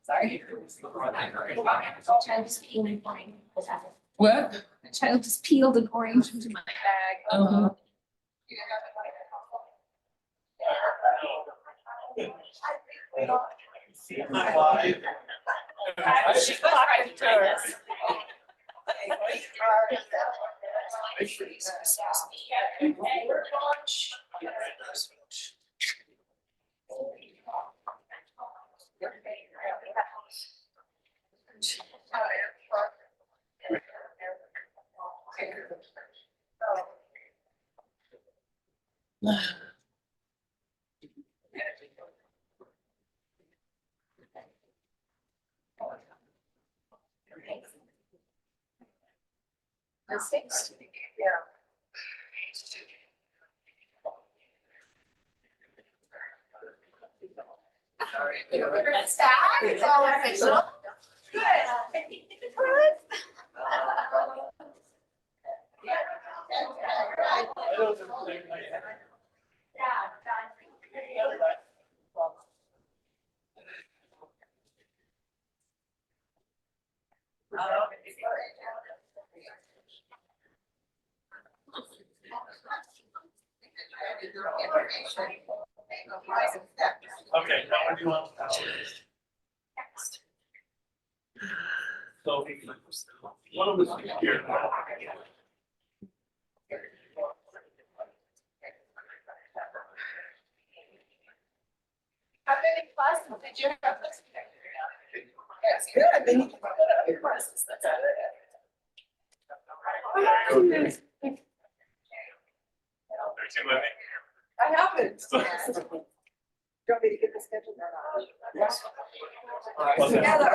Sorry. What? The child just peeled an orange into my bag. Uh-huh. She was right to us. Mistakes. Yeah. It's all official. Good. Okay, now what do you want? So, one of us here. How many classes did you have this year? That's good. Then you can put up your classes. That's I haven't. Do you want me to get the schedule or not? Together.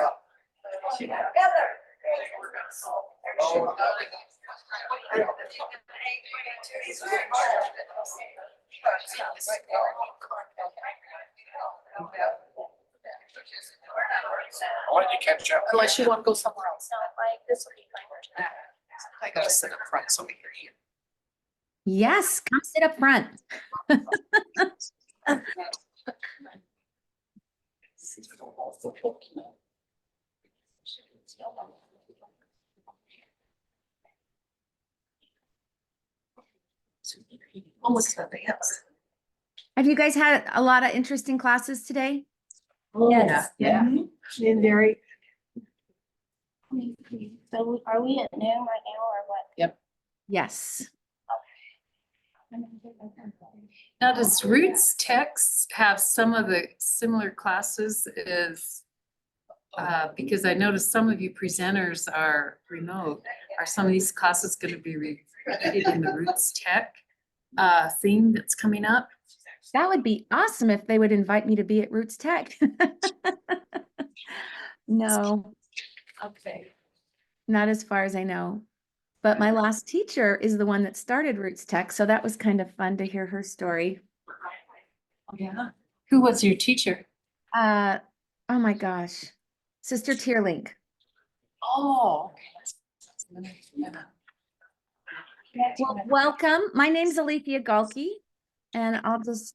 Together. I'll let you catch up. Unless you want to go somewhere else. Like this would be fine. I gotta sit up front so we hear you. Yes, come sit up front. Almost the dance. Have you guys had a lot of interesting classes today? Yes. Yeah. Been very. So are we at noon right now or what? Yes. Now, does Roots Text have some of the similar classes as, because I noticed some of you presenters are remote. Are some of these classes gonna be repeated in the Roots Tech theme that's coming up? That would be awesome if they would invite me to be at Roots Tech. No, Okay. not as far as I know. But my last teacher is the one that started Roots Tech, so that was kind of fun to hear her story. Yeah. Who was your teacher? Oh my gosh, Sister Tierlink. Oh. Well, welcome. My name's Alethea Galke, and I'll just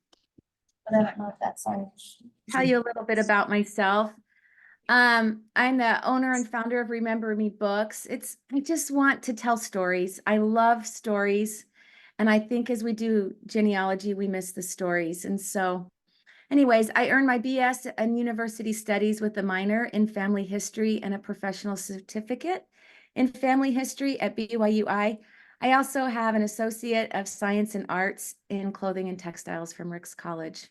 But I don't know if that's on. tell you a little bit about myself. I'm the owner and founder of Remember Me Books. I just want to tell stories. I love stories. And I think as we do genealogy, we miss the stories. And so anyways, I earned my BS in University Studies with a minor in family history and a professional certificate in family history at BYUI. I also have an Associate of Science and Arts in Clothing and Textiles from Ricks College.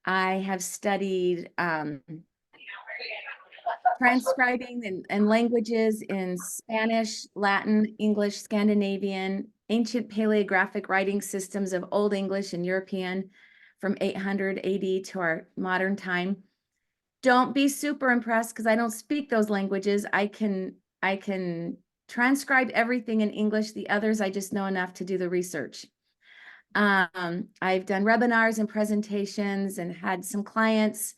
I have studied transcribing and languages in Spanish, Latin, English, Scandinavian, ancient paleographic writing systems of Old English and European from 800 AD to our modern time. Don't be super impressed because I don't speak those languages. I can transcribe everything in English. The others, I just know enough to do the research. I've done webinars and presentations and had some clients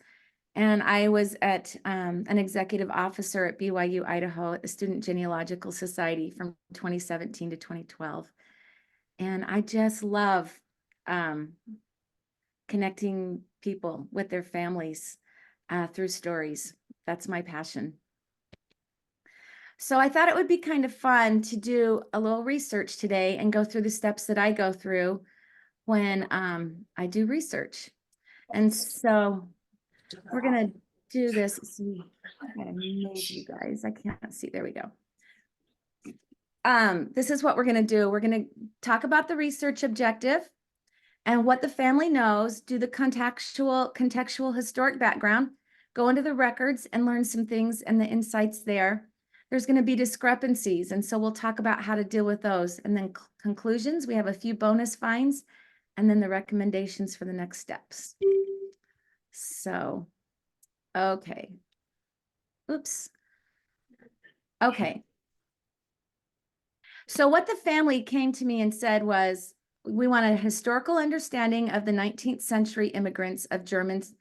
And I was at an executive officer at BYU, Idaho, at the Student Genealogical Society from 2017 to 2012. And I just love connecting people with their families through stories. That's my passion. So I thought it would be kind of fun to do a little research today and go through the steps that I go through when I do research. And so we're gonna do this. Let's see, I gotta move you guys. I can't see. There we go. This is what we're gonna do. We're gonna talk about the research objective and what the family knows, do the contextual historic background, go into the records and learn some things and the insights there. There's going to be discrepancies, and so we'll talk about how to deal with those. And then conclusions, we have a few bonus finds, and then the recommendations for the next steps. So, okay. Oops. Okay. So what the family came to me and said was, we want a historical understanding of the 19th century immigrants of Germans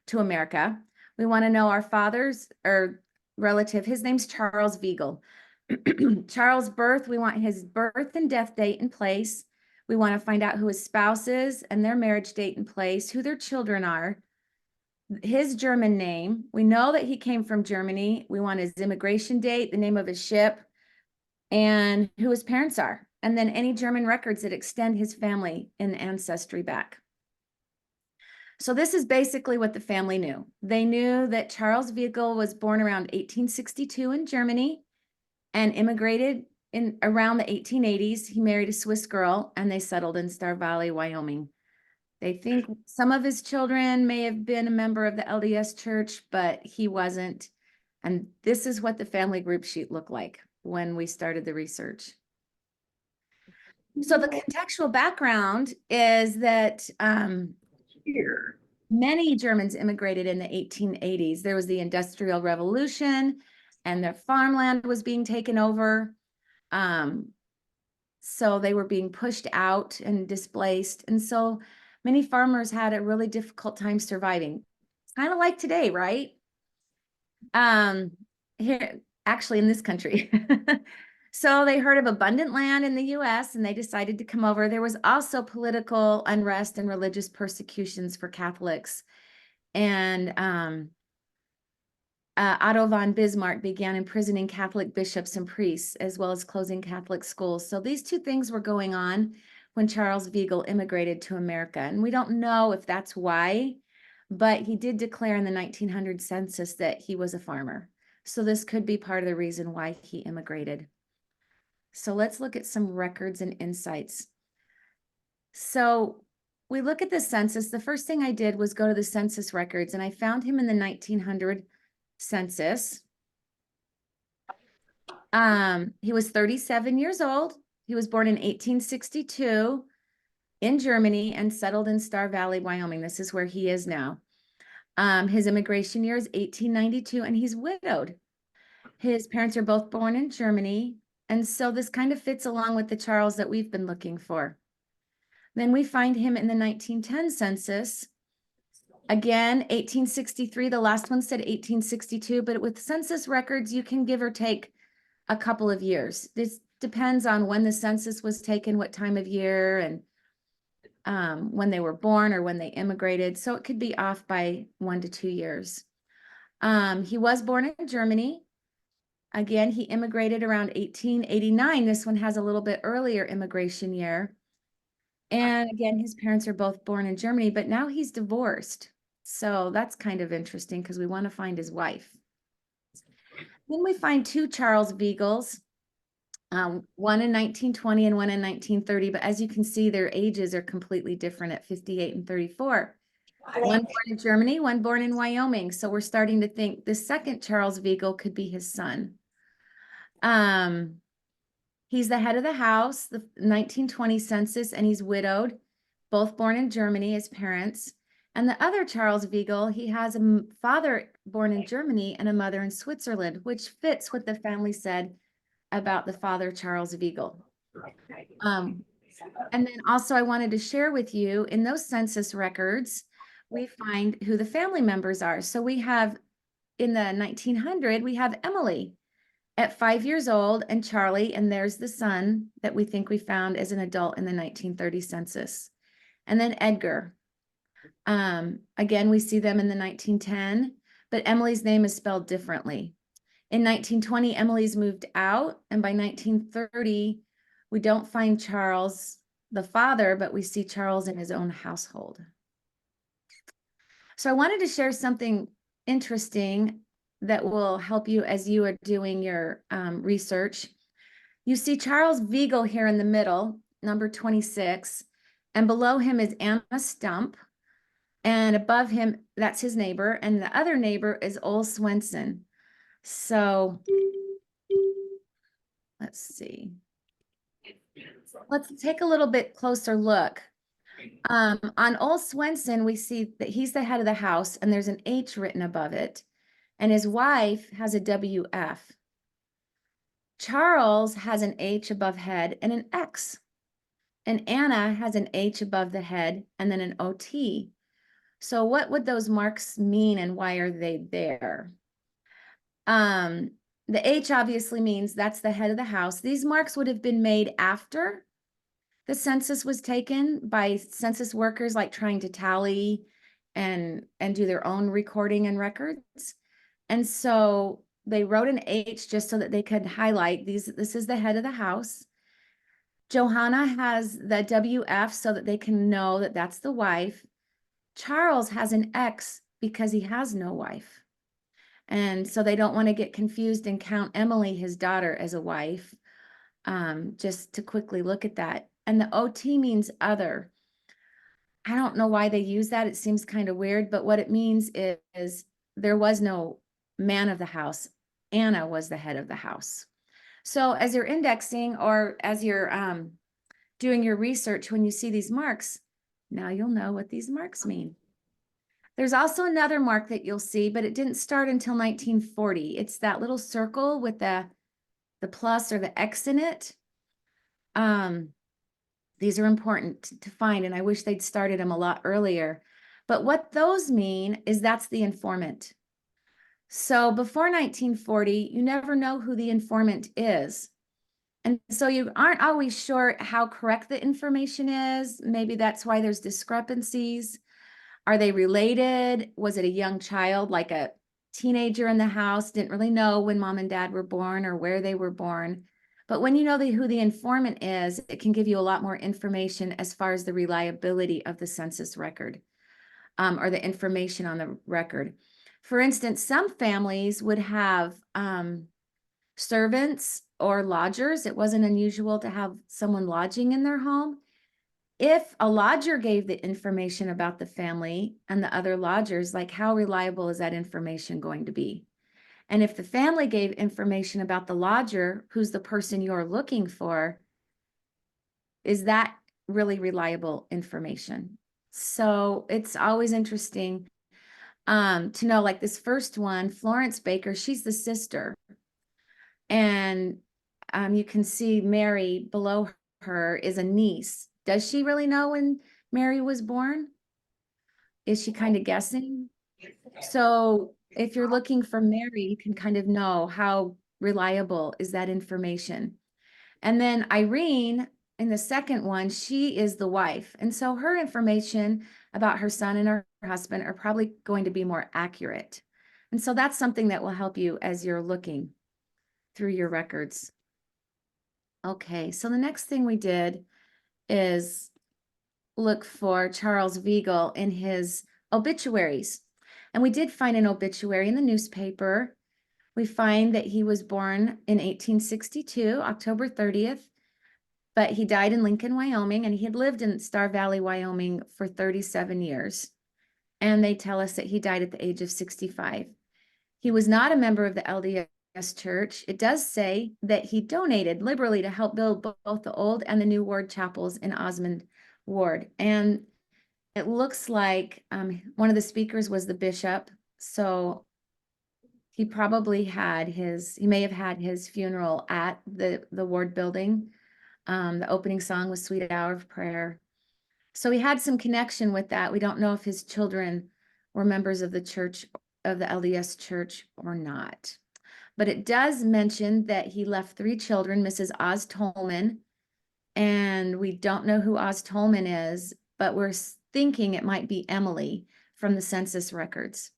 to America. We want to know our father's or relative. His name's Charles Wiegel. Charles' birth, we want his birth and death date in place. We want to find out who his spouse is and their marriage date in place, who their children are, his German name. We know that he came from Germany. We want his immigration date, the name of his ship, and who his parents are. And then any German records that extend his family in ancestry back. So this is basically what the family knew. They knew that Charles Wiegel was born around 1862 in Germany and immigrated in around the 1880s. He married a Swiss girl and they settled in Star Valley, Wyoming. They think some of his children may have been a member of the LDS Church, but he wasn't. And this is what the family group sheet looked like when we started the research. So the contextual background is that many Germans immigrated in the 1880s. There was the Industrial Revolution and their farmland was being taken over. So they were being pushed out and displaced. And so many farmers had a really difficult time surviving. Kind of like today, right? Here, actually in this country. So they heard of abundant land in the US and they decided to come over. There was also political unrest and religious persecutions for Catholics. And Otto von Bismarck began imprisoning Catholic bishops and priests, as well as closing Catholic schools. So these two things were going on when Charles Wiegel immigrated to America. And we don't know if that's why, but he did declare in the 1900 census that he was a farmer. So this could be part of the reason why he immigrated. So let's look at some records and insights. So we look at the census. The first thing I did was go to the census records, and I found him in the 1900 census. He was 37 years old. He was born in 1862 in Germany and settled in Star Valley, Wyoming. This is where he is now. His immigration year is 1892, and he's widowed. His parents are both born in Germany. And so this kind of fits along with the Charles that we've been looking for. Then we find him in the 1910 census. Again, 1863, the last one said 1862, but with census records, you can give or take a couple of years. This depends on when the census was taken, what time of year, and when they were born or when they immigrated. So it could be off by 1 to 2 years. He was born in Germany. Again, he immigrated around 1889. This one has a little bit earlier immigration year. And again, his parents are both born in Germany, but now he's divorced. So that's kind of interesting because we want to find his wife. Then we find two Charles Wiegels, one in 1920 and one in 1930. But as you can see, their ages are completely different at 58 and 34. One born in Germany, one born in Wyoming. So we're starting to think the second Charles Wiegel could be his son. He's the head of the house, the 1920 census, and he's widowed, both born in Germany, his parents. And the other Charles Wiegel, he has a father born in Germany and a mother in Switzerland, which fits what the family said about the father, Charles Wiegel. And then also I wanted to share with you in those census records, we find who the family members are. So we have in the 1900, we have Emily at 5 years old and Charlie, and there's the son that we think we found as an adult in the 1930 census. And then Edgar. Again, we see them in the 1910, but Emily's name is spelled differently. In 1920, Emily's moved out, and by 1930, we don't find Charles, the father, but we see Charles in his own household. So I wanted to share something interesting that will help you as you are doing your research. You see Charles Viegel here in the middle, number 26, and below him is Anna Stump, and above him, that's his neighbor, and the other neighbor is Ole Swenson. So let's see. Let's take a little bit closer look. On Ole Swenson, we see that he's the head of the house, and there's an H written above it, and his wife has a WF. Charles has an H above head and an X, and Anna has an H above the head and then an OT. So what would those marks mean, and why are they there? The H obviously means that's the head of the house. These marks would have been made after the census was taken by census workers, like trying to tally and do their own recording and records. And so they wrote an H just so that they could highlight this is the head of the house. Johanna has the WF so that they can know that that's the wife. Charles has an X because he has no wife. And so they don't want to get confused and count Emily, his daughter, as a wife. Just to quickly look at that. And the OT means other. I don't know why they use that. It seems kind of weird, but what it means is there was no man of the house. Anna was the head of the house. So as you're indexing or as you're doing your research, when you see these marks, now you'll know what these marks mean. There's also another mark that you'll see, but it didn't start until 1940. It's that little circle with the plus or the X in it. These are important to find, and I wish they'd started them a lot earlier. But what those mean is that's the informant. So before 1940, you never know who the informant is. And so you aren't always sure how correct the information is. Maybe that's why there's discrepancies. Are they related? Was it a young child, like a teenager in the house, didn't really know when mom and dad were born or where they were born? But when you know who the informant is, it can give you a lot more information as far as the reliability of the census record or the information on the record. For instance, some families would have servants or lodgers. It wasn't unusual to have someone lodging in their home. If a lodger gave the information about the family and the other lodgers, like how reliable is that information going to be? And if the family gave information about the lodger, who's the person you're looking for, is that really reliable information? So it's always interesting to know, like this first one, Florence Baker, she's the sister. And you can see Mary below her is a niece. Does she really know when Mary was born? Is she kind of guessing? So if you're looking for Mary, you can kind of know how reliable is that information. And then Irene, in the second one, she is the wife. And so her information about her son and her husband are probably going to be more accurate. And so that's something that will help you as you're looking through your records. Okay, so the next thing we did is look for Charles Viegel in his obituaries. And we did find an obituary in the newspaper. We find that he was born in 1862, October 30th, but he died in Lincoln, Wyoming, and he had lived in Star Valley, Wyoming for 37 years. And they tell us that he died at the age of 65. He was not a member of the LDS Church. It does say that he donated liberally to help build both the old and the new ward chapels in Osmond Ward. And it looks like one of the speakers was the bishop. So he probably had he may have had his funeral at the ward building. The opening song was Sweet Hour of Prayer. So he had some connection with that. We don't know if his children were members of the church, of the LDS church or not. But it does mention that he left 3 children, Mrs. Oz Tolman, and we don't know who Oz Tolman is, but we're thinking it might be Emily from the census records,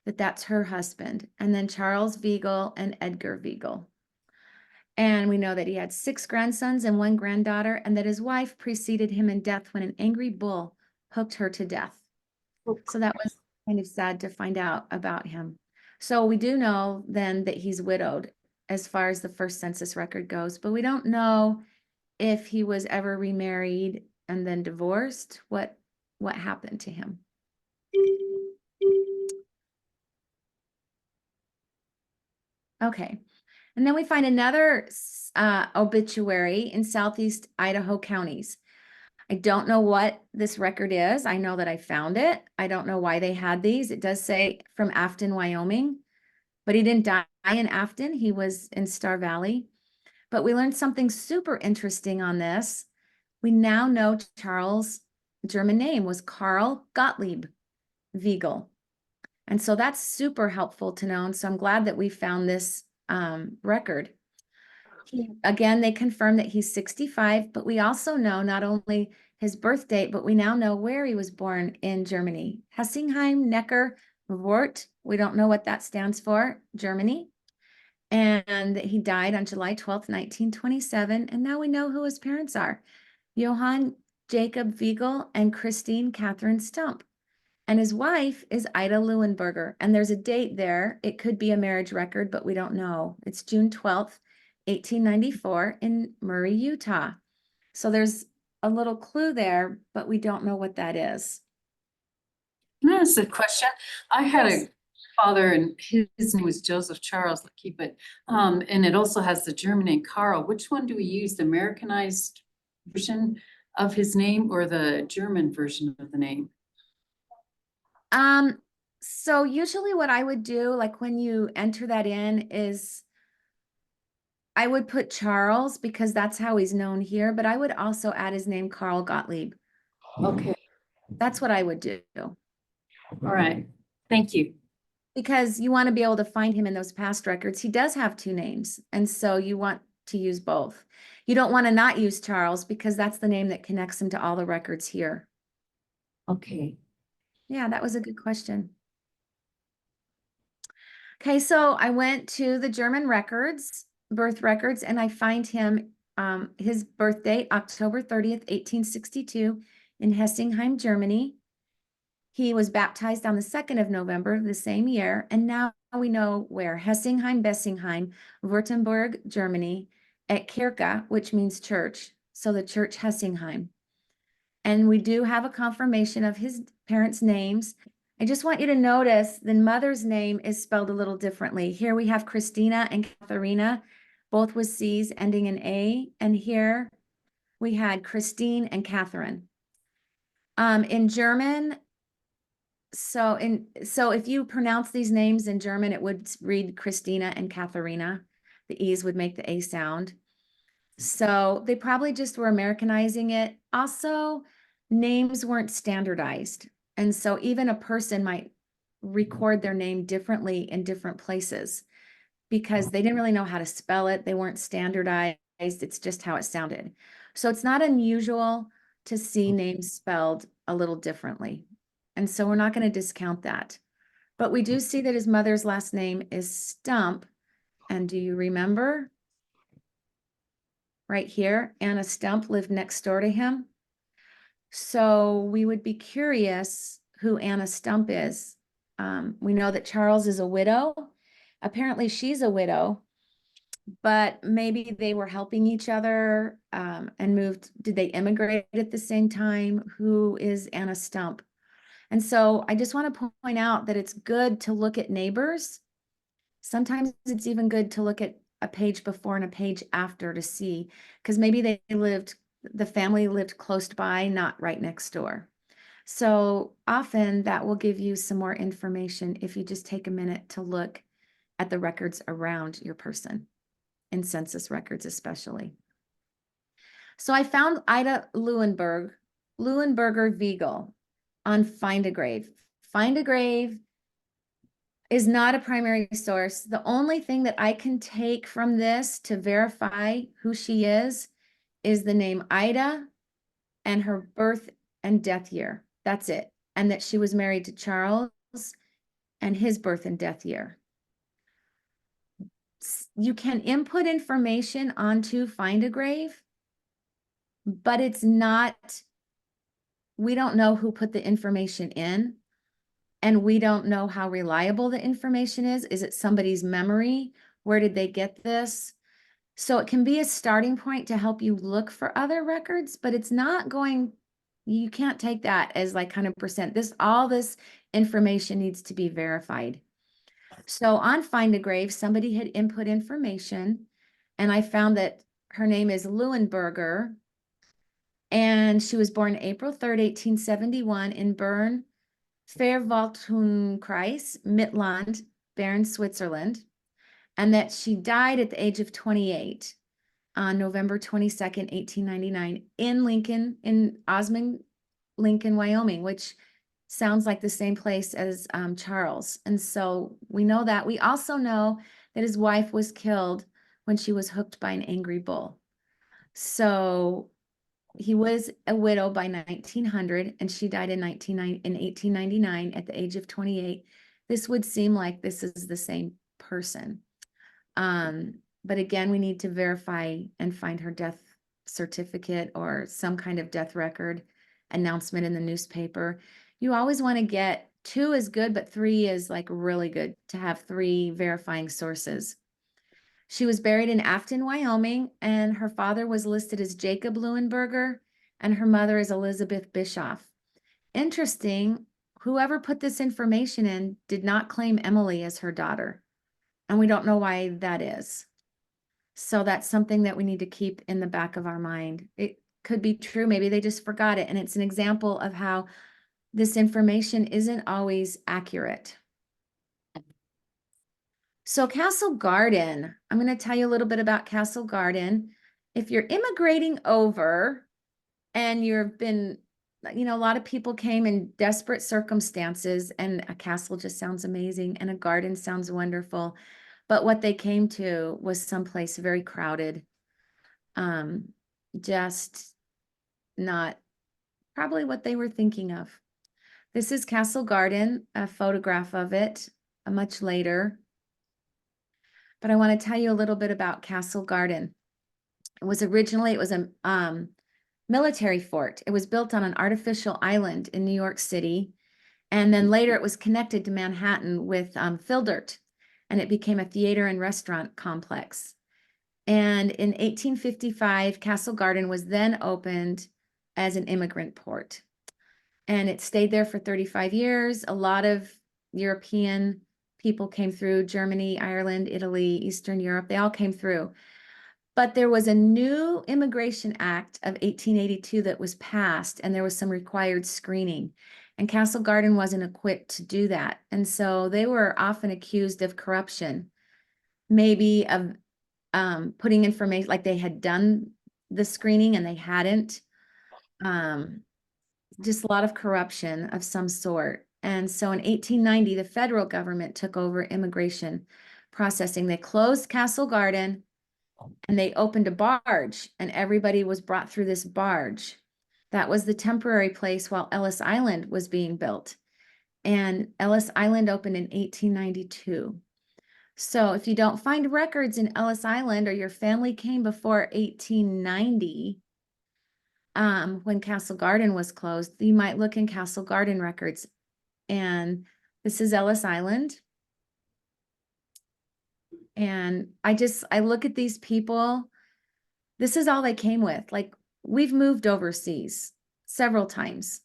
that that's her husband, and then Charles Viegel and Edgar Viegel. And we know that he had 6 grandsons and 1 granddaughter, and that his wife preceded him in death when an angry bull hooked her to death. So that was kind of sad to find out about him. So we do know then that he's widowed as far as the first census record goes, but we don't know if he was ever remarried and then divorced, what happened to him. Okay. And then we find another obituary in Southeast Idaho counties. I don't know what this record is. I know that I found it. I don't know why they had these. It does say from Afton, Wyoming, but he didn't die in Afton. He was in Star Valley. But we learned something super interesting on this. We now know Charles' German name was Karl Gottlieb Viegel. And so that's super helpful to know. And so I'm glad that we found this record. Again, they confirm that he's 65, but we also know not only his birth date, but we now know where he was born in Germany. Hessingheim, Neckar, Wort. We don't know what that stands for, Germany. And he died on July 12th, 1927. And now we know who his parents are. Johann Jacob Viegel and Christine Catherine Stump. And his wife is Ida Leuenberger. And there's a date there. It could be a marriage record, but we don't know. It's June 12th, 1894 in Murray, Utah. So there's a little clue there, but we don't know what that is. Can I ask a question? I had a father and his name was Joseph Charles, let's keep it. And it also has the German name Karl. Which one do we use? The Americanized version of his name or the German version of the name? So usually what I would do, like when you enter that in, is I would put Charles because that's how he's known here, but I would also add his name, Karl Gottlieb. Okay, That's what I would do. all right. Thank you. Because you want to be able to find him in those past records. He does have 2 names, and so you want to use both. You don't want to not use Charles because that's the name that connects him to all the records here. Okay. Yeah, that was a good question. Okay, so I went to the German records, birth records, and I find him, his birth date, October 30th, 1862 in Hessingheim, Germany. He was baptized on the 2nd of November of the same year, and now we know where: Hessingheim, Bessingheim, Württemberg, Germany, at Kirche, which means church, so the church Hessingheim. And we do have a confirmation of his parents' names. I just want you to notice the mother's name is spelled a little differently. Here we have Christina and Katharina, both with C's ending in A, and here we had Christine and Catherine. In German, so if you pronounce these names in German, it would read Christina and Katharina. The E's would make the A sound. So they probably just were Americanizing it. Also, names weren't standardized. And so even a person might record their name differently in different places because they didn't really know how to spell it. They weren't standardized. It's just how it sounded. So it's not unusual to see names spelled a little differently. And so we're not going to discount that. But we do see that his mother's last name is Stump. And do you remember? Right here, Anna Stump lived next door to him. So we would be curious who Anna Stump is. We know that Charles is a widow. Apparently she's a widow, but maybe they were helping each other and moved. Did they immigrate at the same time? Who is Anna Stump? And so I just want to point out that it's good to look at neighbors. Sometimes it's even good to look at a page before and a page after to see, because maybe the family lived close by, not right next door. So often that will give you some more information if you just take a minute to look at the records around your person, in census records especially. So I found Ida Leuenberg, Leuenberger Viegel on Find a Grave. Find a Grave is not a primary source. The only thing that I can take from this to verify who she is the name Ida and her birth and death year. That's it. And that she was married to Charles and his birth and death year. You can input information onto Find a Grave, but it's not, we don't know who put the information in, and we don't know how reliable the information is. Is it somebody's memory? Where did they get this? So it can be a starting point to help you look for other records, but it's not going, you can't take that as like 100%. All this information needs to be verified. So on Find a Grave, somebody had input information, and I found that her name is Leuenberger, and she was born April 3rd, 1871 in Bern, Fairwaldhunkreis, Mittelland, Bern, Switzerland, and that she died at the age of 28 on November 22nd, 1899 in Osmond, Lincoln, Wyoming, which sounds like the same place as Charles. And so we know that. We also know that his wife was killed when she was hooked by an angry bull. So he was a widow by 1900, and she died in 1899 at the age of 28. This would seem like this is the same person. But again, we need to verify and find her death certificate or some kind of death record announcement in the newspaper. You always want to get 2 is good, but 3 is like really good to have 3 verifying sources. She was buried in Afton, Wyoming, and her father was listed as Jacob Leuenberger, and her mother is Elizabeth Bischoff. Interesting, whoever put this information in did not claim Emily as her daughter, and we don't know why that is. So that's something that we need to keep in the back of our mind. It could be true, maybe they just forgot it, and it's an example of how this information isn't always accurate. So Castle Garden, I'm going to tell you a little bit about Castle Garden. If you're immigrating over and you've been, a lot of people came in desperate circumstances, and a castle just sounds amazing and a garden sounds wonderful. But what they came to was someplace very crowded. Just not probably what they were thinking of. This is Castle Garden, a photograph of it much later. But I want to tell you a little bit about Castle Garden. It was a military fort. It was built on an artificial island in New York City. And then later it was connected to Manhattan with fill dirt, and it became a theater and restaurant complex. And in 1855, Castle Garden was then opened as an immigrant port. And it stayed there for 35 years. A lot of European people came through, Germany, Ireland, Italy, Eastern Europe, they all came through. But there was a new Immigration Act of 1882 that was passed, and there was some required screening. And Castle Garden wasn't equipped to do that. And so they were often accused of corruption, maybe of putting information, like they had done the screening and they hadn't. Just a lot of corruption of some sort. And so in 1890, the federal government took over immigration processing. They closed Castle Garden and they opened a barge, and everybody was brought through this barge. That was the temporary place while Ellis Island was being built. And Ellis Island opened in 1892. So if you don't find records in Ellis Island, or your family came before 1890, when Castle Garden was closed, you might look in Castle Garden records. And this is Ellis Island. And I look at these people, this is all they came with. Like, we've moved overseas several times,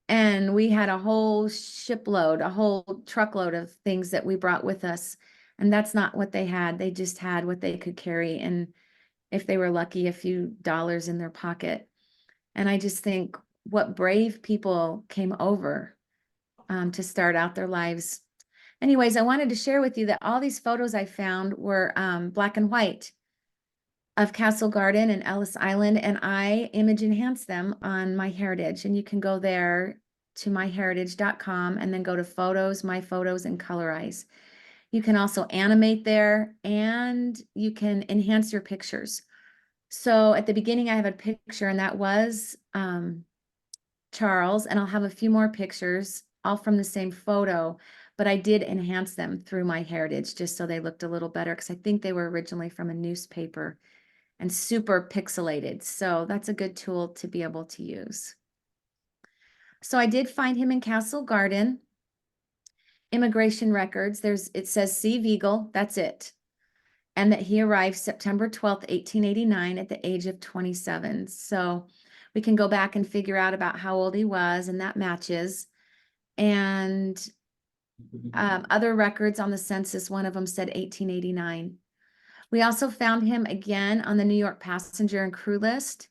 and we had a whole shipload, a whole truckload of things that we brought with us. And that's not what they had. They just had what they could carry. And if they were lucky, a few dollars in their pocket. And I just think what brave people came over to start out their lives. Anyways, I wanted to share with you that all these photos I found were black and white. of Castle Garden and Ellis Island, and I image enhance them on MyHeritage. And you can go there to myheritage.com and then go to photos, my photos, and colorize. You can also animate there and you can enhance your pictures. So at the beginning, I have a picture, and that was Charles, and I'll have a few more pictures, all from the same photo, but I did enhance them through MyHeritage just so they looked a little better, because I think they were originally from a newspaper and super pixelated. So that's a good tool to be able to use. So I did find him in Castle Garden. Immigration records, it says C. Viegel, that's it. And that he arrived September 12th, 1889 at the age of 27. So we can go back and figure out about how old he was, and that matches. And other records on the census, one of them said 1889. We also found him again on the New York passenger and crew list,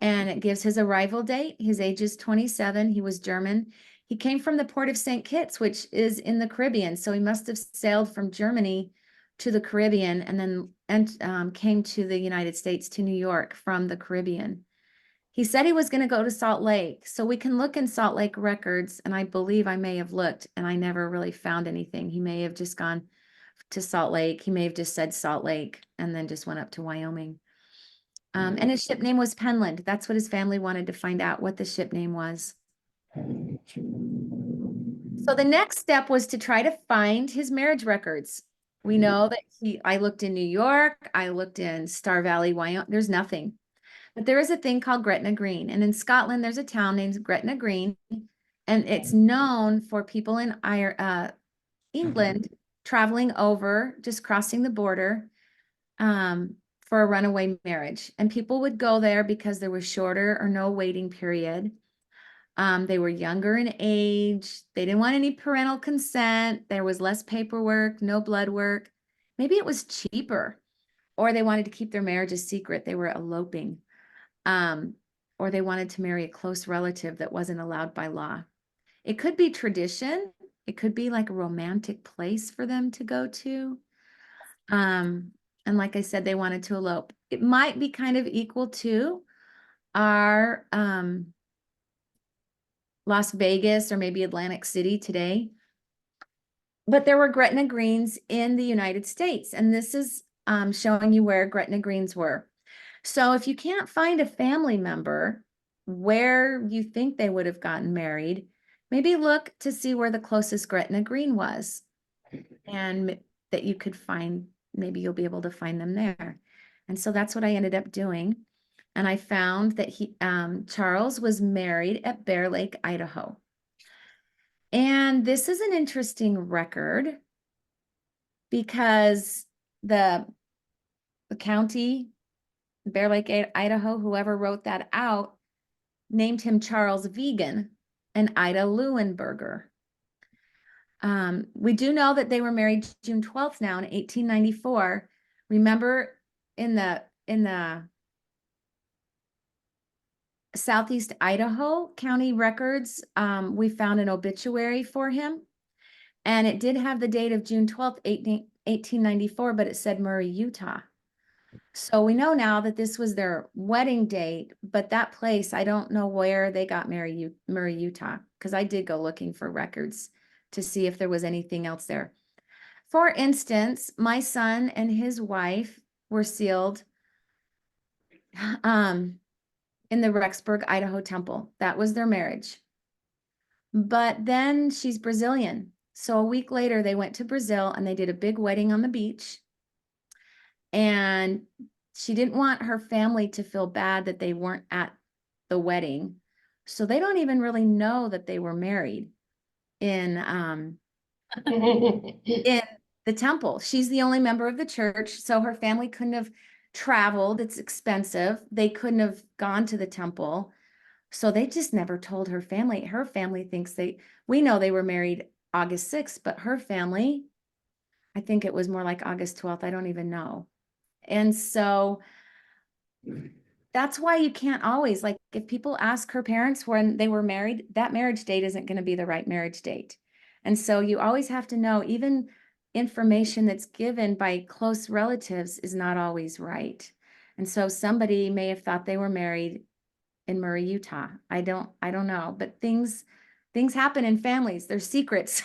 and it gives his arrival date. His age is 27. He was German. He came from the port of St. Kitts, which is in the Caribbean. So he must have sailed from Germany to the Caribbean and then came to the United States, to New York from the Caribbean. He said he was going to go to Salt Lake. So we can look in Salt Lake records, and I believe I may have looked and I never really found anything. He may have just gone to Salt Lake. He may have just said Salt Lake and then just went up to Wyoming. And his ship name was Penland. That's what his family wanted to find out, what the ship name was. So the next step was to try to find his marriage records. We know that I looked in New York, I looked in Star Valley, Wyoming, there's nothing. But there is a thing called Gretna Green. And in Scotland, there's a town named Gretna Green. And it's known for people in England traveling over, just crossing the border for a runaway marriage. And people would go there because there was shorter or no waiting period. They were younger in age. They didn't want any parental consent. There was less paperwork, no blood work. Maybe it was cheaper, or they wanted to keep their marriage a secret. They were eloping, or they wanted to marry a close relative that wasn't allowed by law. It could be tradition. It could be like a romantic place for them to go to. And like I said, they wanted to elope. It might be kind of equal to our Las Vegas or maybe Atlantic City today. But there were Gretna Greens in the United States, and this is showing you where Gretna Greens were. So if you can't find a family member where you think they would have gotten married, maybe look to see where the closest Gretna Green was, and that you could find, maybe you'll be able to find them there. And so that's what I ended up doing. And I found that Charles was married at Bear Lake, Idaho. And this is an interesting record because the county, Bear Lake, Idaho, whoever wrote that out, named him Charles Vegan and Ida Leuenberger. We do know that they were married June 12th now in 1894. Remember in the Southeast Idaho County records, we found an obituary for him, and it did have the date of June 12th, 1894, but it said Murray, Utah. So we know now that this was their wedding date, but that place, I don't know where they got married, Murray, Utah, because I did go looking for records to see if there was anything else there. For instance, my son and his wife were sealed in the Rexburg, Idaho temple. That was their marriage. But then she's Brazilian. So a week later, they went to Brazil and they did a big wedding on the beach. And she didn't want her family to feel bad that they weren't at the wedding. So they don't even really know that they were married in the temple. She's the only member of the church, so her family couldn't have traveled. It's expensive. They couldn't have gone to the temple. So they just never told her family. Her family thinks we know they were married August 6th, but her family, I think it was more like August 12th. I don't even know. And so that's why you can't always, like, if people ask her parents when they were married, that marriage date isn't going to be the right marriage date. And so you always have to know, even information that's given by close relatives is not always right. And so somebody may have thought they were married in Murray, Utah. I don't know, but things happen in families. There's secrets.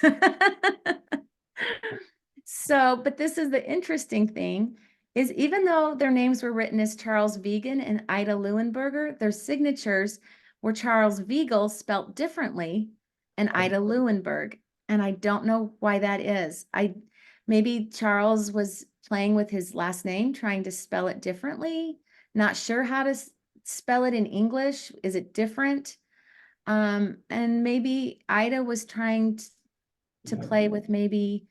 So, but this is the interesting thing is even though their names were written as Charles Vegan and Ida Leuenberger, their signatures were Charles Viegel spelt differently and Ida Leuenberg. And I don't know why that is. Maybe Charles was playing with his last name, trying to spell it differently. Not sure how to spell it in English. Is it different? And maybe Ida was trying to play with maybe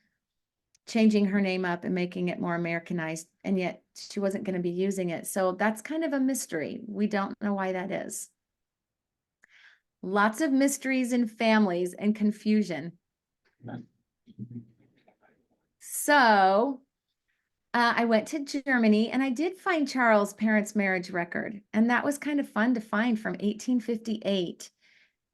changing her name up and making it more Americanized, and yet she wasn't going to be using it. So that's kind of a mystery. We don't know why that is. Lots of mysteries in families and confusion. So I went to Germany and I did find Charles' parents' marriage record. And that was kind of fun to find from 1858.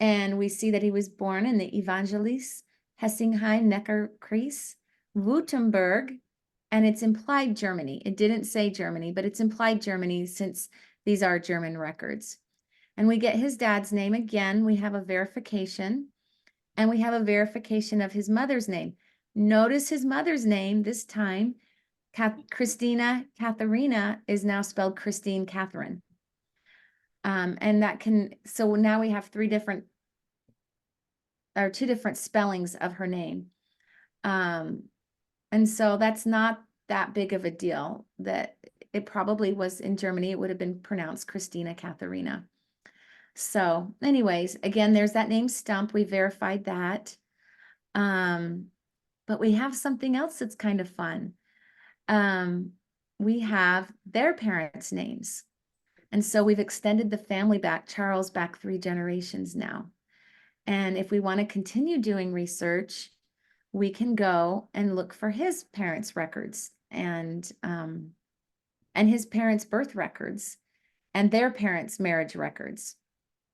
And we see that he was born in the Evangelis Hessingheim-Neckarkreis, Württemberg, and it's implied Germany. It didn't say Germany, but it's implied Germany since these are German records. And we get his dad's name again. We have a verification, and we have a verification of his mother's name. Notice his mother's name this time, Christina Katharina, is now spelled Christine Catherine. And that so now we have two different spellings of her name. And so that's not that big of a deal that it probably was in Germany. It would have been pronounced Christina Katharina. So anyways, again, there's that name Stump. We verified that. But we have something else that's kind of fun. We have their parents' names. And so we've extended the family back, Charles, back 3 generations now. And if we want to continue doing research, we can go and look for his parents' records and his parents' birth records and their parents' marriage records.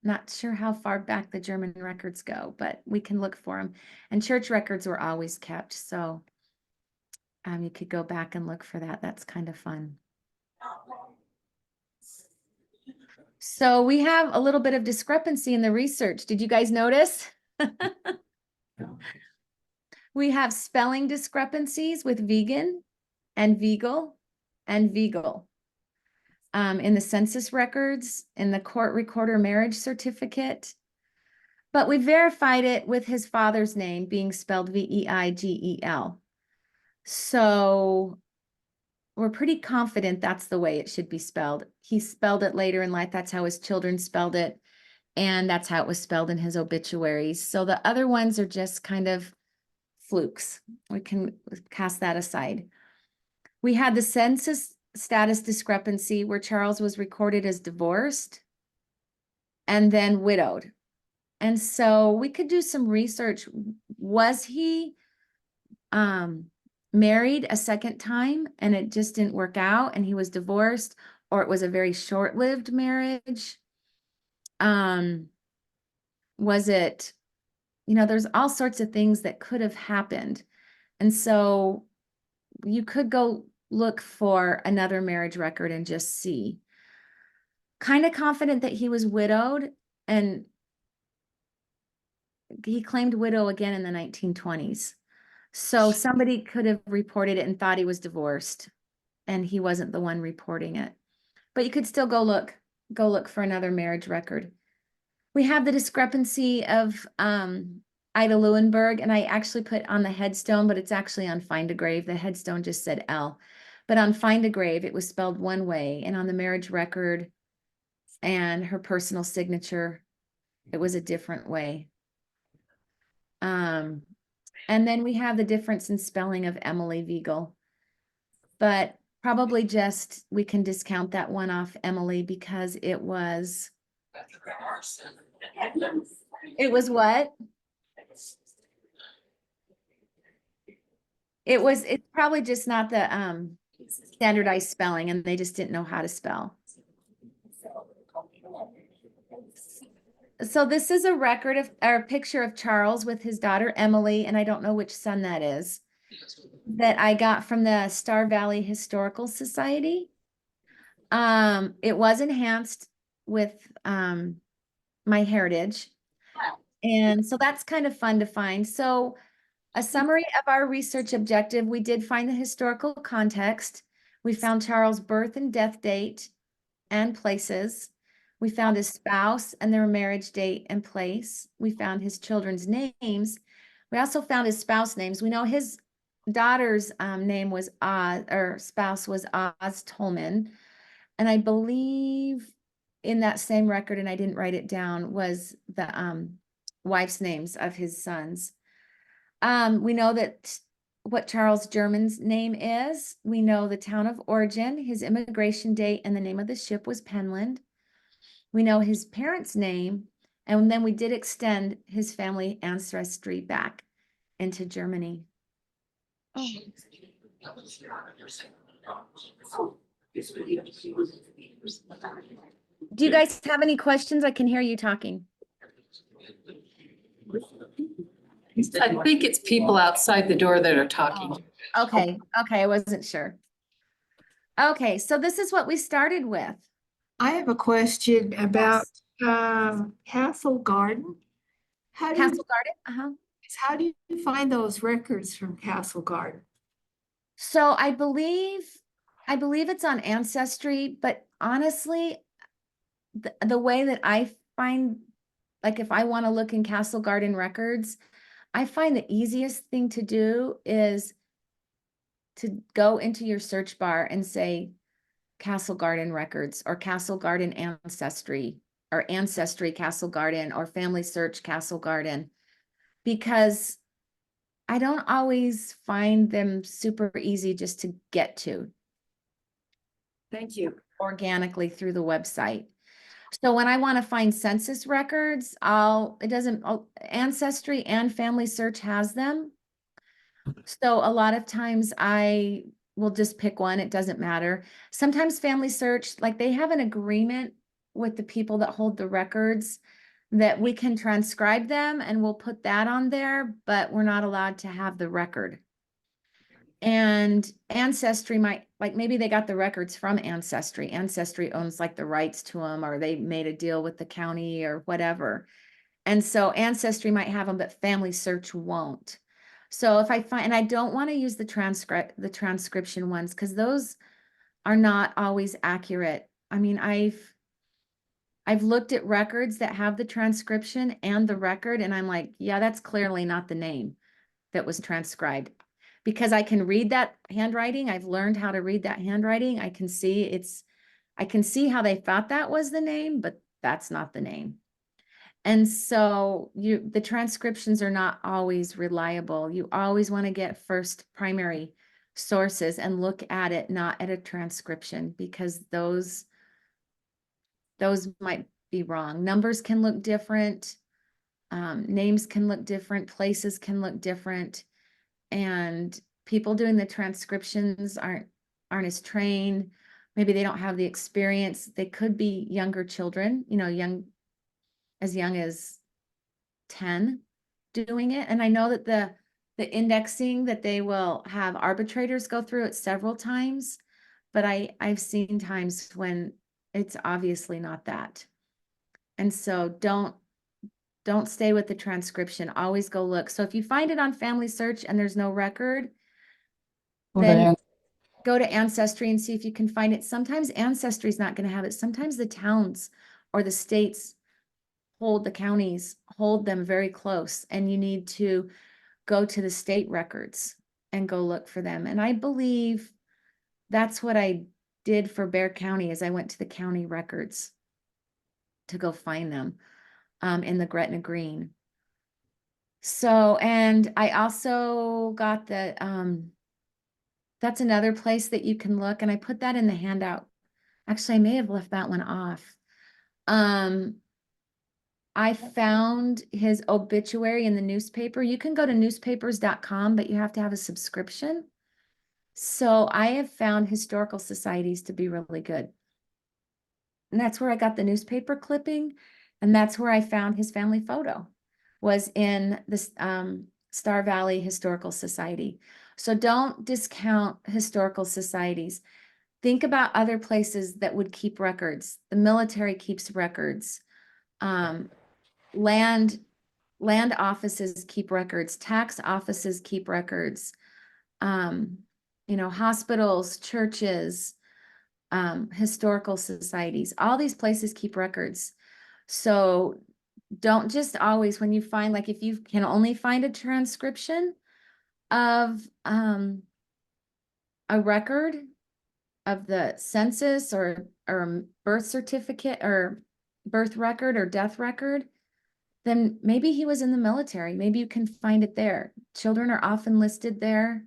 Not sure how far back the German records go, but we can look for them. And church records were always kept. So you could go back and look for that. That's kind of fun. So we have a little bit of discrepancy in the research. Did you guys notice? We have spelling discrepancies with vegan and Viegel and Viegel. In the census records, in the court recorder marriage certificate. But we verified it with his father's name being spelled Veigel. So we're pretty confident that's the way it should be spelled. He spelled it later in life. That's how his children spelled it. And that's how it was spelled in his obituaries. So the other ones are just kind of flukes. We can cast that aside. We had the census status discrepancy where Charles was recorded as divorced and then widowed. And so we could do some research. Was he married a second time and it just didn't work out and he was divorced, or it was a very short-lived marriage? Was it, there's all sorts of things that could have happened. And so you could go look for another marriage record and just see. Kind of confident that he was widowed, and he claimed widow again in the 1920s. So somebody could have reported it and thought he was divorced, and he wasn't the one reporting it. But you could still go look for another marriage record. We have the discrepancy of Ida Leuenberg, and I actually put on the headstone, but it's actually on Find a Grave. The headstone just said L. But on Find a Grave, it was spelled one way, and on the marriage record and her personal signature, it was a different way. And then we have the difference in spelling of Emily Viegel. But probably just, we can discount that one off Emily because it was what? It's probably just not the standardized spelling, and they just didn't know how to spell. So this is a record of, or a picture of Charles with his daughter Emily, and I don't know which son that is, that I got from the Star Valley Historical Society. It was enhanced with my heritage. And so that's kind of fun to find. So a summary of our research objective, we did find the historical context. We found Charles' birth and death date and places. We found his spouse and their marriage date and place. We found his children's names. We also found his spouse names. We know his daughter's name was Oz, or spouse was Oz Tolman. And I believe in that same record, and I didn't write it down, was the wife's names of his sons. We know that what Charles German's name is. We know the town of origin, his immigration date, and the name of the ship was Penland. We know his parents' name, and then we did extend his family ancestry back into Germany. Oh. Do you guys have any questions? I can hear you talking. I think it's people outside the door that are talking. Okay, I wasn't sure. Okay, so this is what we started with. I have a question about Castle Garden. Castle Garden, How do you find those records from Castle Garden? So I believe it's on Ancestry, but honestly, the way that I find, like if I want to look in Castle Garden records, I find the easiest thing to do is to go into your search bar and say Castle Garden records or Castle Garden Ancestry or Ancestry Castle Garden or Family Search Castle Garden, because I don't always find them super easy just to get to. Thank you. Organically through the website. So when I want to find census records, Ancestry and Family Search has them. So a lot of times I will just pick one. It doesn't matter. Sometimes Family Search, like they have an agreement with the people that hold the records that we can transcribe them and we'll put that on there, but we're not allowed to have the record. And Ancestry might, like maybe they got the records from Ancestry. Ancestry owns like the rights to them, or they made a deal with the county or whatever. And so Ancestry might have them, but Family Search won't. So if I find, and I don't want to use the transcription ones because those are not always accurate. I mean, I've looked at records that have the transcription and the record, and I'm like, yeah, that's clearly not the name that was transcribed. Because I can read that handwriting. I've learned how to read that handwriting. I can see how they thought that was the name, but that's not the name. And so the transcriptions are not always reliable. You always want to get first primary sources and look at it, not at a transcription, because those might be wrong. Numbers can look different. Names can look different. Places can look different. And people doing the transcriptions aren't as trained. Maybe they don't have the experience. They could be younger children, as young as 10 doing it. And I know that the indexing that they will have arbitrators go through it several times, but I've seen times when it's obviously not that. And so don't stay with the transcription. Always go look. So if you find it on Family Search and there's no record, then go to Ancestry and see if you can find it. Sometimes Ancestry is not going to have it. Sometimes the towns or the states hold the counties, hold them very close, and you need to go to the state records and go look for them. And I believe that's what I did for Bexar County, is I went to the county records to go find them in the Gretna Green. So, and I also got the, that's another place that you can look, and I put that in the handout. Actually, I may have left that one off. I found his obituary in the newspaper. You can go to newspapers.com, but you have to have a subscription. So I have found historical societies to be really good. And that's where I got the newspaper clipping. And that's where I found his family photo, was in the Star Valley Historical Society. So don't discount historical societies. think about other places that would keep records. The military keeps records. Land offices keep records, tax offices keep records. Hospitals, churches, historical societies, all these places keep records. So don't just always, when you find, like, if you can only find a transcription of a record of the census or birth certificate or birth record or death record, then maybe he was in the military. Maybe you can find it there. Children are often listed there.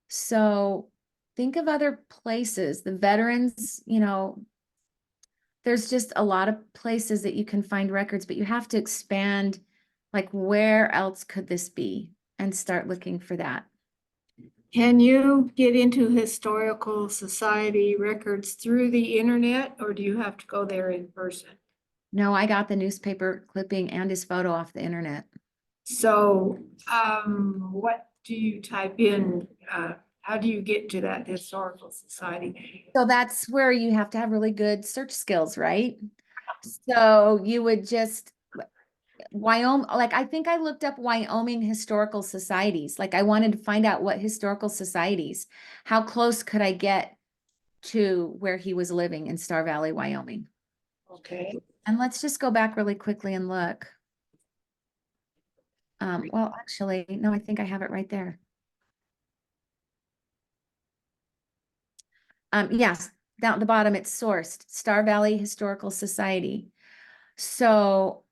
So think of other places, the veterans, there's just a lot of places that you can find records, but you have to expand, like, where else could this be, and start looking for that. Can you get into historical society records through the internet, or do you have to go there in person? No, I got the newspaper clipping and his photo off the internet. So, what do you type in? How do you get to that historical society? So that's where you have to have really good search skills, right? So you would just, Wyoming, like, I think I looked up Wyoming historical societies. Like, I wanted to find out what historical societies, how close could I get to where he was living in Star Valley, Wyoming. Okay. And let's just go back really quickly and look. Well, actually, no, I think I have it right there. Yes, down at the bottom, it's sourced, Star Valley Historical Society. So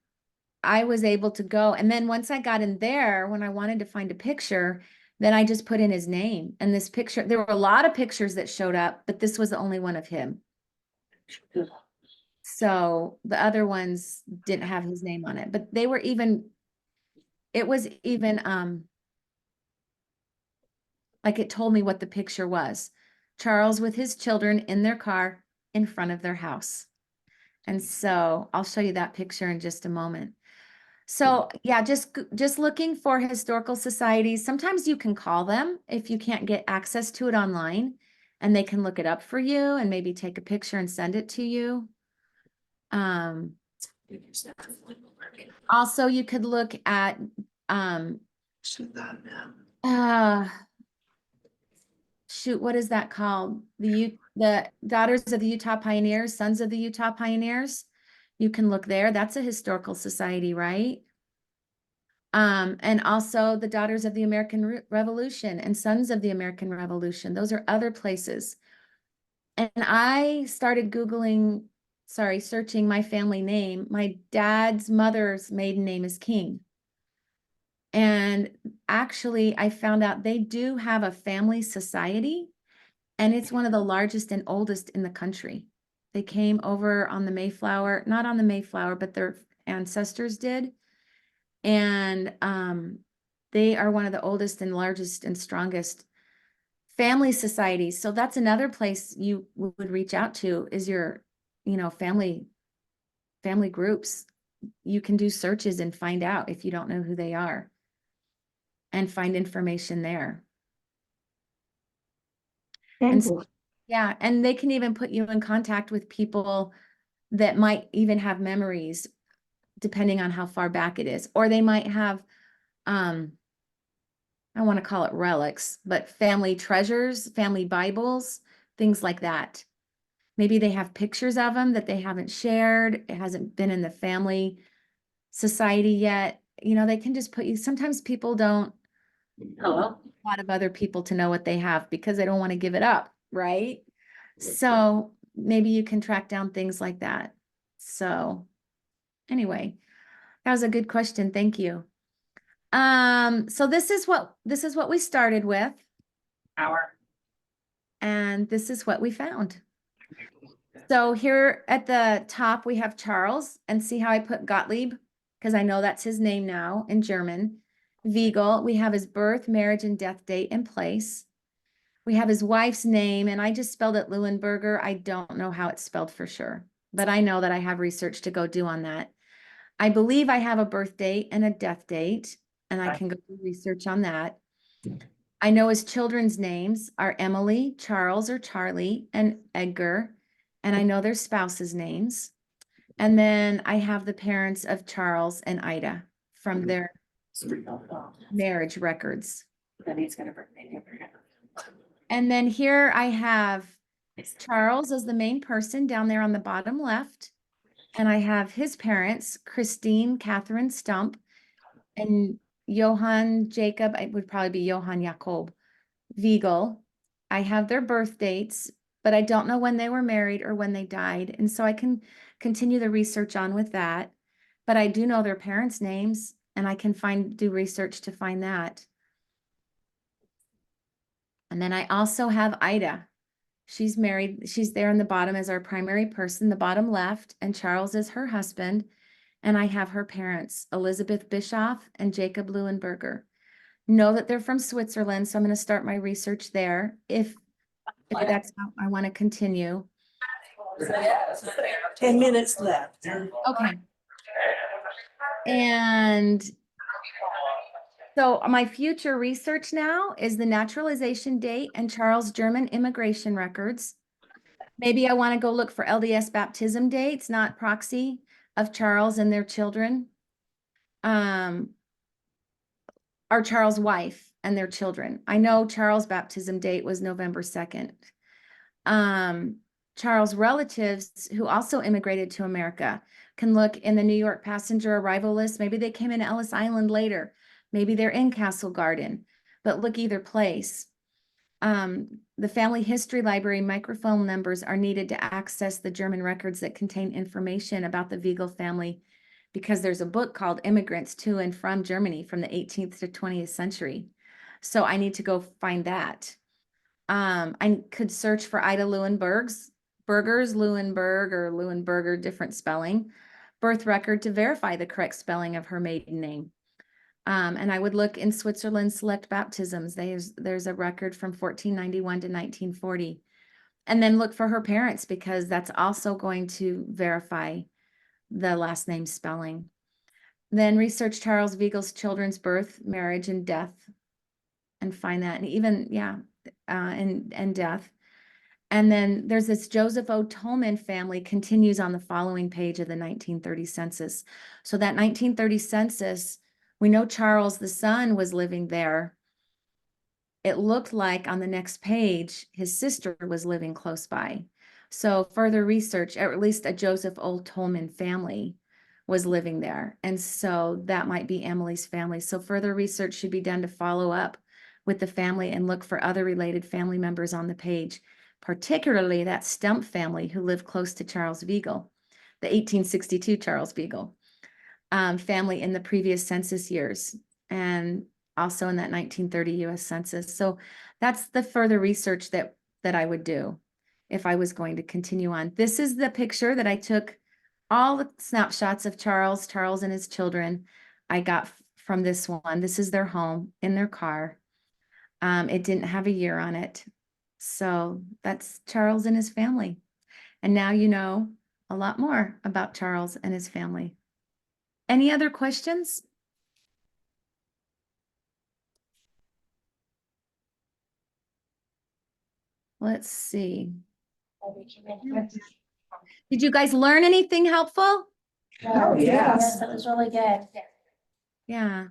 I was able to go. And then once I got in there, when I wanted to find a picture, then I just put in his name. And this picture, there were a lot of pictures that showed up, but this was the only one of him. So the other ones didn't have his name on it, but they were even, it was even, like, it told me what the picture was. Charles with his children in their car in front of their house. And so I'll show you that picture in just a moment. So yeah, just looking for historical societies. Sometimes you can call them if you can't get access to it online, and they can look it up for you and maybe take a picture and send it to you. Also, you could look at shoot, what is that called? The Daughters of the Utah Pioneers, Sons of the Utah Pioneers. You can look there. That's a historical society, right? And also the Daughters of the American Revolution and Sons of the American Revolution. Those are other places. And I started searching my family name. My dad's mother's maiden name is King. And actually, I found out they do have a family society, and it's one of the largest and oldest in the country. They came over on the Mayflower, not on the Mayflower, but their ancestors did. And they are one of the oldest and largest and strongest family societies. So that's another place you would reach out to, is your, family groups. You can do searches and find out if you don't know who they are, and find information there. And so, yeah, and they can even put you in contact with people that might even have memories, depending on how far back it is. Or they might have, I want to call it relics, but family treasures, family Bibles, things like that. Maybe they have pictures of them that they haven't shared. It hasn't been in the family society yet. They can just put you, sometimes people don't want a lot of other people to know what they have because they don't want to give it up, right? So maybe you can track down things like that. So anyway, that was a good question. Thank you. So this is what we started with. And this is what we found. So here at the top, we have Charles, and see how I put Gottlieb, because I know that's his name now in German. Wiegel, we have his birth, marriage, and death date and place. We have his wife's name, and I just spelled it Leuenberger. I don't know how it's spelled for sure, but I know that I have research to go do on that. I believe I have a birth date and a death date, and I can go do research on that. I know his children's names are Emily, Charles or Charlie, and Edgar. And I know their spouses' names. And then I have the parents of Charles and Ida from their marriage records. Then he's gonna bring me. And then here I have Charles as the main person down there on the bottom left. And I have his parents, Christine, Catherine Stump, and Johann Jacob, it would probably be Johann Jakob Wiegel. I have their birth dates, but I don't know when they were married or when they died. And so I can continue the research on with that. But I do know their parents' names and I can do research to find that. And then I also have Ida. She's married. She's there in the bottom as our primary person, the bottom left, and Charles is her husband. And I have her parents, Elizabeth Bischoff and Jacob Leuenberger. Know that they're from Switzerland, so I'm going to start my research there if that's how I want to continue. 10 minutes left. Okay. And so my future research now is the naturalization date and Charles German immigration records. Maybe I want to go look for LDS baptism dates, not proxy, of Charles and their children. Or Charles' wife and their children. I know Charles' baptism date was November 2nd. Charles' relatives who also immigrated to America can look in the New York passenger arrival list. Maybe they came in Ellis Island later. Maybe they're in Castle Garden, but look either place. The family history library microfilm numbers are needed to access the German records that contain information about the Wiegel family, because there's a book called Immigrants to and from Germany from the 18th to 20th century. So I need to go find that. I could search for Ida Leuenberg's, Leuenberg or Leuenberger, different spelling, birth record to verify the correct spelling of her maiden name. And I would look in Switzerland select baptisms. There's a record from 1491 to 1940. And then look for her parents, because that's also going to verify the last name spelling. Then research Charles Wiegel's children's birth, marriage, and death, and find that, and even, and death. And then there's this Joseph O. Tolman family continues on the following page of the 1930 census. So that 1930 census, we know Charles, the son, was living there. It looked like on the next page, his sister was living close by. So further research, or at least a Joseph O. Tolman family was living there. And so that might be Emily's family. So further research should be done to follow up with the family and look for other related family members on the page, particularly that Stump family who lived close to Charles Wiegel, the 1862 Charles Wiegel family in the previous census years, and also in that 1930 US Census. So that's the further research that I would do if I was going to continue on. This is the picture that I took, all the snapshots of Charles and his children I got from this one. This is their home in their car. It didn't have a year on it. So that's Charles and his family. And now you know a lot more about Charles and his family. Any other questions? Let's see. Did you guys learn anything helpful? Oh, Yes, that was really good. Yeah.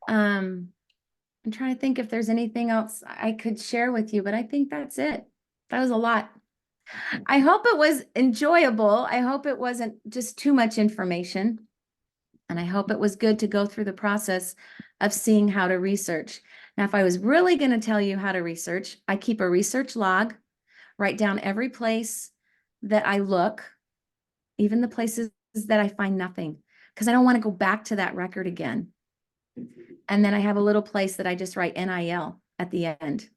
I'm trying to think if there's anything else I could share with you, but I think that's it. That was a lot. I hope it was enjoyable. I hope it wasn't just too much information. And I hope it was good to go through the process of seeing how to research. Now, if I was really going to tell you how to research, I keep a research log, write down every place that I look, even the places that I find nothing, because I don't want to go back to that record again. And then I have a little place that I just write NIL at the end.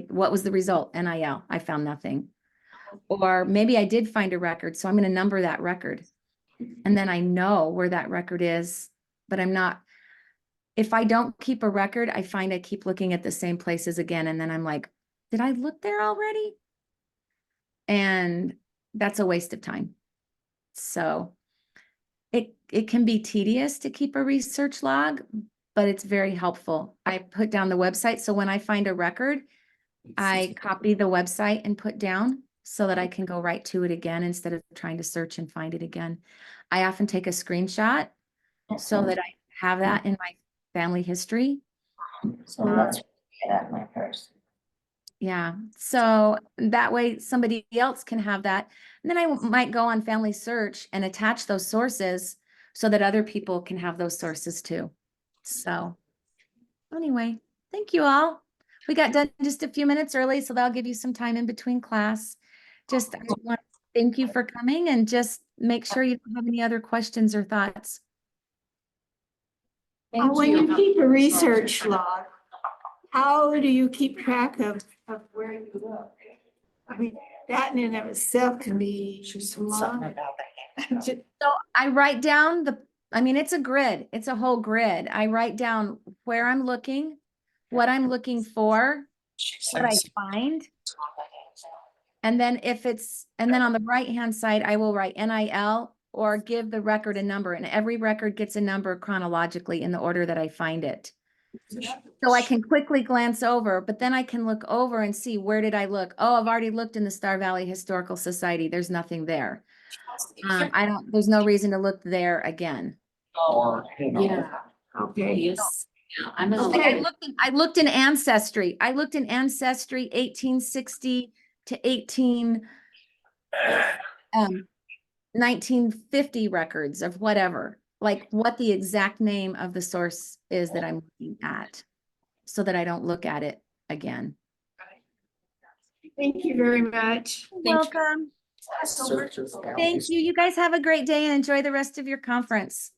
What was the result? NIL. I found nothing. Or maybe I did find a record, so I'm going to number that record. And then I know where that record is, but I'm not. If I don't keep a record, I find I keep looking at the same places again. And then I'm like, did I look there already? And that's a waste of time. So it can be tedious to keep a research log, but it's very helpful. I put down the website, so when I find a record, I copy the website and put down so that I can go right to it again instead of trying to search and find it again. I often take a screenshot so that I have that in my family history. So let's get at my purse. Yeah, so that way somebody else can have that. And then I might go on Family Search and attach those sources so that other people can have those sources too. So anyway, thank you all. We got done just a few minutes early, so that'll give you some time in between class. Just I want to thank you for coming and just make sure you don't have any other questions or thoughts. When you keep a research log, how do you keep track of where you look? I mean, that in and of itself can be long. So I write down it's a grid. It's a whole grid. I write down where I'm looking, what I'm looking for, what I find. And then and then on the right-hand side, I will write NIL or give the record a number, and every record gets a number chronologically in the order that I find it. So I can quickly glance over, but then I can look over and see, where did I look? Oh, I've already looked in the Star Valley Historical Society. There's nothing there. There's no reason to look there again. Yeah. Okay. Yes. Yeah, I'm gonna Okay. look. I looked in Ancestry. I looked in Ancestry 1860 to 1950 records of whatever, like what the exact name of the source is that I'm looking at, so that I don't look at it again. Thank you very much. Welcome. Thank you. You guys have a great day and enjoy the rest of your conference.